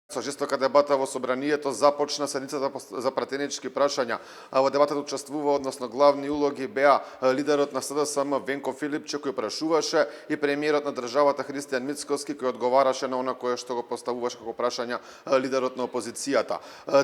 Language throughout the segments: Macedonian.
Со жестока дебата во собранието започна седницата за пратенички прашања. Во дебатата учествува, односно главни улоги беа лидерот на СДСМ Венко Филипче кој прашуваше и премиерот на државата Христијан Мицкоски кој одговараше на она кое што го поставуваше како прашања лидерот на опозицијата.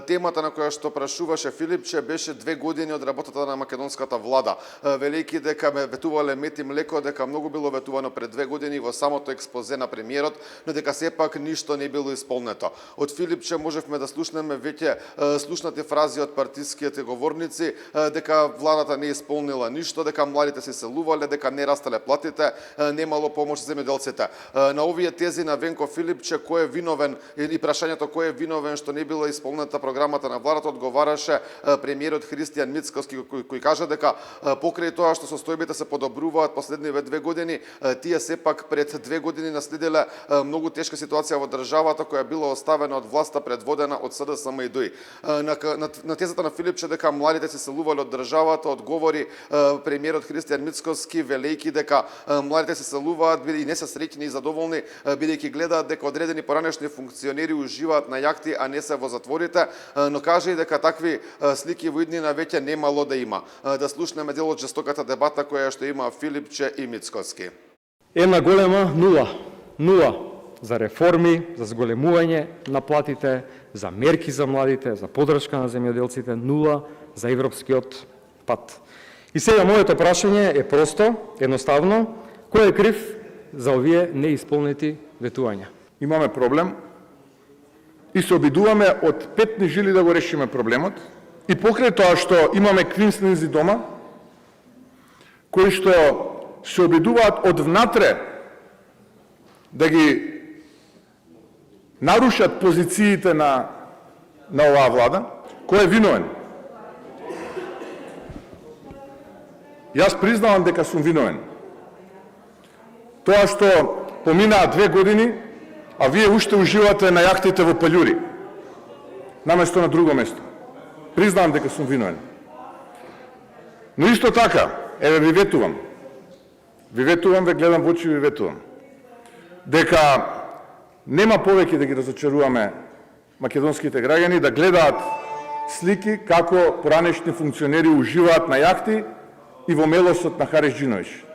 Темата на која што прашуваше Филипче беше 2 години од работата на македонската влада. Велики дека ветувале мет и млеко, дека многу било ветувано пред 2 години во самото експозе на премиерот, но дека сепак ништо не било исполнето. Од Филипче можевме да слушнеме веќе слушнати фрази од партиските говорници дека владата не исполнила ништо, дека младите се селувале, дека не растеле платите, немало помош за земјоделците. На овие тези на Венко Филипче кој е виновен и прашањето кој е виновен што не била исполнета програмата на владата одговараше премиерот Христијан Мицкоски кој кажа дека покрај тоа што состојбите се подобруваат последниве 2 години, тие сепак пред 2 години наследеле многу тешка ситуација во државата која била оставена од власта предводена од СДСМ и ДОИ. На тезата на Филипче дека младите се селувале од државата, одговори премиерот Христијан Мицкоски велејќи дека младите се селуваат и не се среќни и задоволни бидејќи гледаат дека одредени поранешни функционери уживаат на јахти, а не се во затворите, но кажа и дека такви слики во иднина веќе немало да има. Да слушнеме дел од жестоката дебата која што има Филипче и Мицкоски. Една голема нула за реформи, за зголемување на платите, за мерки за младите, за поддршка на земјоделците, нула за европскиот пат. И сега моето прашање е просто, едноставно, кој е крив за овие неисполнети ветувања? Имаме проблем и се обидуваме од петни жили да го решиме проблемот и покрај тоа што имаме квинслинзи дома, кои што се обидуваат од внатре да ги нарушат позициите на оваа влада, кој е виновен? Јас признавам дека сум виновен. Тоа што поминаа 2 години, а вие уште уживате на јахтите во Паљури, наместо на друго место. Признавам дека сум виновен. Но исто така, еве ви ветувам, ве гледам во очи, ви ветувам, дека нема повеќе да ги разочаруваме македонските граѓани да гледаат слики како поранешни функционери уживаат на јахти и во мелосот на Хариџиновиќ.